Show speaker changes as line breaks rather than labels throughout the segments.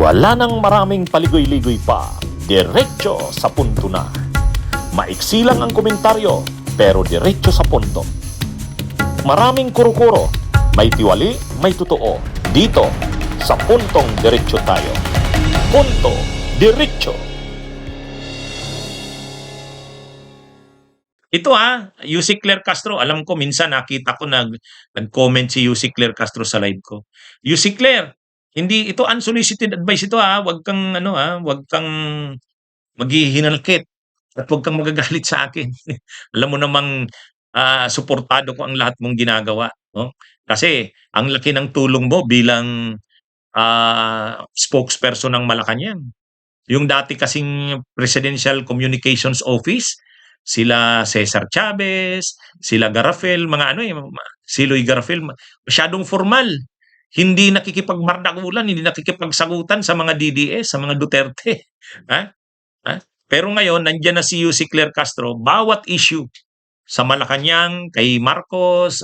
Wala nang maraming paligoy-ligoy pa, diretso sa punto na. Maiksi lang ang komentaryo, pero diretso sa punto. Maraming kuro-kuro, may tiwali, may totoo. Dito, sa puntong diretso tayo. Punto, diretso.
Ito Yussi Claire Castro, alam ko minsan nakita ko nag-comment si Yussi Claire Castro sa live ko. Yussi Claire, hindi ito unsolicited advice ito wag kang wag kang maghihinalkit at wag kang magagalit sa akin. Alam mo namang suportado ko ang lahat mong ginagawa, no? Kasi ang laki ng tulong mo bilang spokesperson ng Malacanang. Yung dati kasing Presidential Communications Office, sila Cesar Chavez, sila Garafel, mga Siloy Garafel, masyadong formal. Hindi nakikipagmardakulan, hindi nakikipagsagutan sa mga DDS, sa mga Duterte. Ha? Ha? Pero ngayon, nandiyan na si Yussi Claire Castro, bawat issue sa Malacanang, kay Marcos,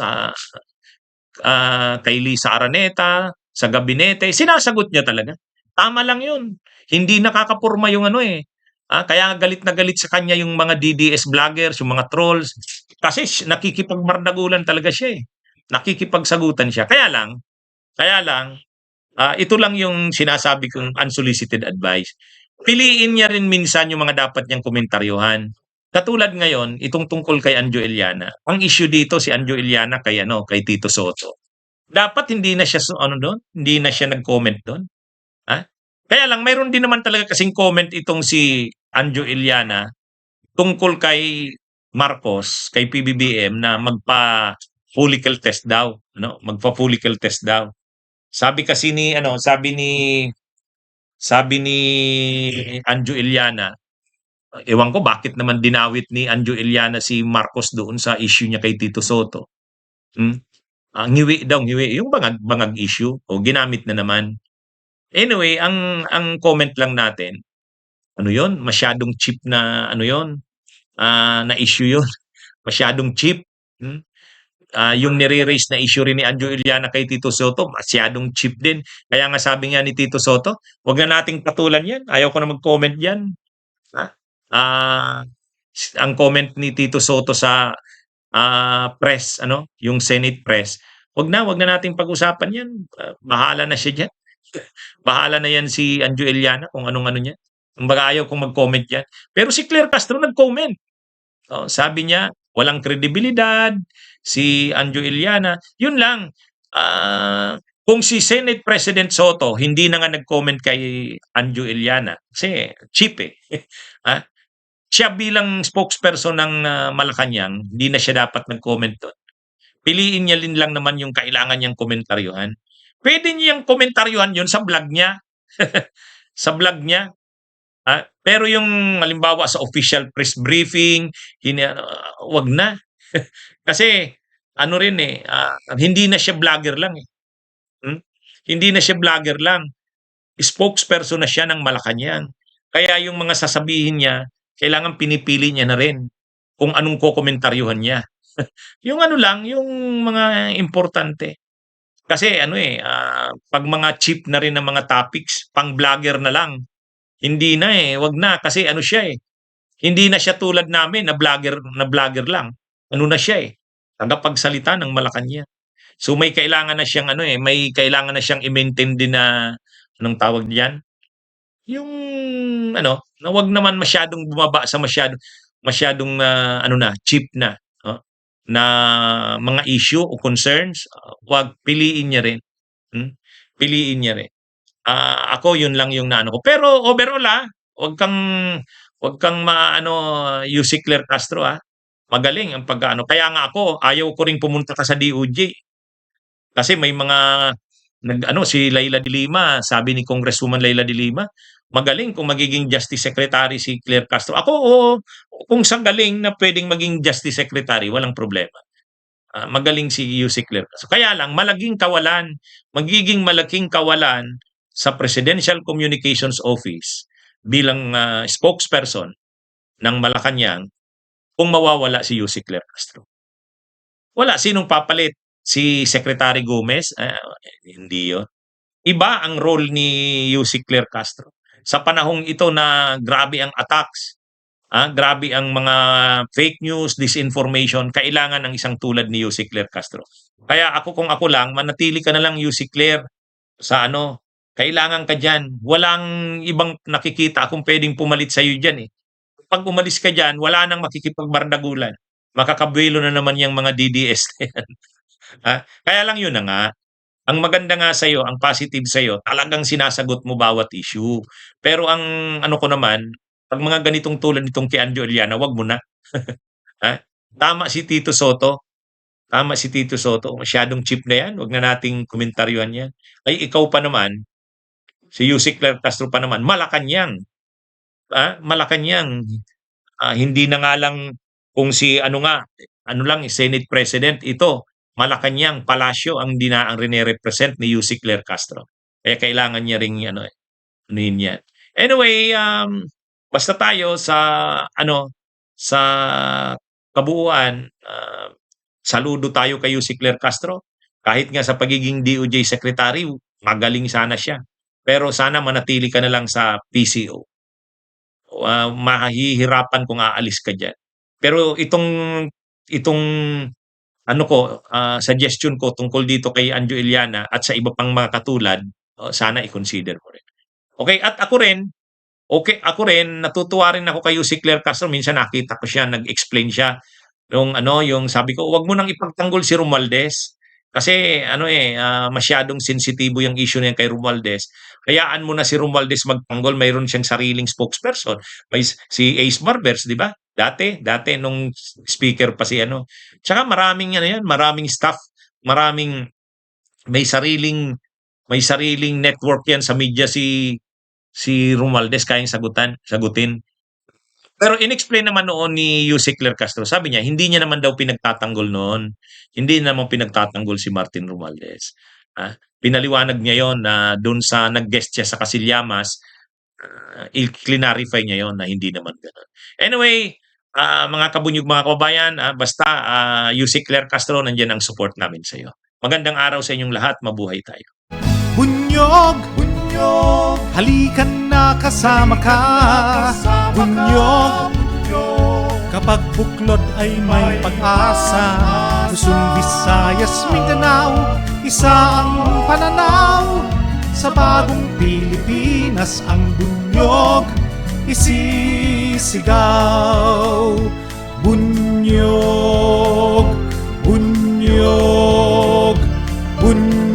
kay Lisa Araneta, sa gabinete, sinasagot niya talaga. Tama lang yun. Hindi nakakapurma yung kaya galit na galit sa kanya yung mga DDS vloggers, yung mga trolls. Kasi nakikipagmardagulan talaga siya eh. Nakikipagsagutan siya. Kaya lang, ito lang yung sinasabi kong unsolicited advice. Piliin niya rin minsan yung mga dapat niyang komentaryuhan. Katulad ngayon, itong tungkol kay Anjo Iliana. Ang issue dito si Anjo Iliana kay Tito Soto. Dapat hindi na siya doon, hindi na siya nag-comment doon. Kaya lang mayroon din naman talaga kasing comment itong si Anjo Iliana tungkol kay Marcos, kay PBBM na magpa-follicle test daw, magpa-follicle test daw. Sabi kasi sabi ni Anjo Iliana, ewan ko bakit naman dinawit ni Anjo Iliana si Marcos doon sa issue niya kay Tito Soto. Ngiwi daw, ngiwi. Yung bangag issue, o ginamit na naman. Anyway, ang comment lang natin, yon, masyadong cheap na na issue yon. Masyadong cheap. Yung nire-raise na issue rin ni Anjo Iliana kay Tito Soto, masyadong cheap din. Kaya nga sabi nga ni Tito Soto, wag na nating patulan yan. Ayaw ko na mag-comment yan. Ang comment ni Tito Soto sa press, yung Senate press, wag na nating pag-usapan yan. Bahala na siya diyan. Bahala na yan si Anjo Iliana kung anong niya. Kumbaga ayaw kong mag-comment yan. Pero si Claire Castro nag-comment. Sabi niya, walang kredibilidad si Anjo Iliana. Yun lang. Kung si Senate President Soto hindi na nga nag-comment kay Anjo Iliana, kasi cheap eh. Siya bilang spokesperson ng Malacanang, hindi na siya dapat nag-comment doon. Piliin niya lang naman yung kailangan niyang komentaryuhan. Pwede niyang komentaryuhan yun sa vlog niya. Sa vlog niya. Pero yung halimbawa sa official press briefing, wag na. Kasi hindi na siya vlogger lang eh. Hindi na siya vlogger lang. Spokesperson na siya ng Malacanang. Kaya yung mga sasabihin niya, kailangan pinipili niya na rin kung anong kokomentaryuhan niya. Yung yung mga importante. Kasi pag mga cheap na rin ng mga topics, pang vlogger na lang. Hindi na wag na kasi siya eh. Hindi na siya tulad namin na vlogger lang. Na siya eh. Tagapagsalita ng Malacanang. So may kailangan na siyang may kailangan na siyang i-maintain din na anong tawag diyan? Yung na wag naman masyadong bumaba sa masyadong cheap na na mga issue o concerns, wag piliin niya rin. Piliin niya rin. Ako yun lang yung naano ko. Pero overall wag kang Yussi Claire Castro Magaling ang Kaya nga ako ayaw ko ring pumunta ka sa DOJ. Kasi may mga si Leila de Lima, sabi ni Congresswoman Leila de Lima, magaling kung magiging Justice Secretary si Claire Castro. Ako, kung sa galing na pwedeng maging Justice Secretary, walang problema. Magaling si Yussi Claire Castro. Kaya lang, magiging malaking kawalan sa Presidential Communications Office bilang spokesperson ng Malacanang kung mawawala si Yussi Claire Castro. Wala. Sinong papalit? Si Secretary Gomez? Hindi yun. Iba ang role ni Yusek Claire Castro. Sa panahong ito na grabe ang attacks, grabe ang mga fake news, disinformation, kailangan ng isang tulad ni Yusek Claire Castro. Kaya ako kung ako lang, manatili ka na lang Yusek Claire sa ano, kailangan ka diyan. Walang ibang nakikita akong puwedeng pumalit sa'yo diyan, eh. 'Pag umalis ka diyan, wala nang makikipagbardagulan. Makakabuelo na naman yang mga DDS na yan, Kaya lang yun na nga, ang maganda nga sa'yo, ang positive sa'yo, talagang sinasagot mo bawat issue. Pero ang ano ko naman, 'pag mga ganitong tulad nitong kay Anjo Iliana, wag mo na. Ha? Tama si Tito Soto, tama si Tito Soto, masyadong cheap na 'yan, wag na nating komentaryuhan 'yan. Ay ikaw pa naman, si Yusek Claire Castro pa naman, Malacanang, Malacanang. Hindi na nga lang kung si ano nga, ano lang, Senate President, ito, Malacanang, palasyo ang ang rine-represent ni Yusek Claire Castro. Kaya kailangan niya ring ano, anuhin yan. Anyway, basta tayo sa ano, sa kabuuan, saludo tayo kay Yusek Claire Castro. Kahit nga sa pagiging DOJ Secretary, magaling sana siya. Pero sana manatili ka na lang sa PCO. Mahihirapan kung aalis ka diyan. Pero itong ano ko, suggestion ko tungkol dito kay Anjo Iliana at sa iba pang mga katulad, sana i-consider mo rin. Okay, at ako rin natutuwa rin ako kay Yusek Claire Castro, minsan nakita ko siya, nag-explain siya yung ano, yung sabi ko, "Wag mo nang ipagtanggol si Romualdez." Kasi ano, masyadong sensitibo yung issue na yan kay Romualdez. Hayaan mo na si Romualdez magtanggol, mayroon siyang sariling spokesperson. May si Ace Barbers, 'di ba? Dati nung speaker pa si ano. Tsaka maraming ano yan, maraming staff, maraming may sariling network yan sa media si Romualdez, kayang sagutin. Pero inexplain naman noon ni Yusek Claire Castro, sabi niya hindi niya naman daw pinagtatanggol noon. Hindi naman pinagtatanggol si Martin Romualdez. Pinaliwanag niya yon na doon sa nag-guest siya sa Casillas, i-clarify niya yon na hindi naman gano'n. Anyway, mga kabunyog, mga kababayan, basta Yusek Claire Castro, nandiyan ang support namin sa iyo. Magandang araw sa inyong lahat, mabuhay tayo.
Bunyog, bunyog, halikan na kasama ka. Bunyog, kapag buklod ay may pag-asa. Luzon, Visayas, Mindanao, isa ang pananaw. Sa bagong Pilipinas ang bunyog isisigaw. Bunyog, bunyog, bunyog.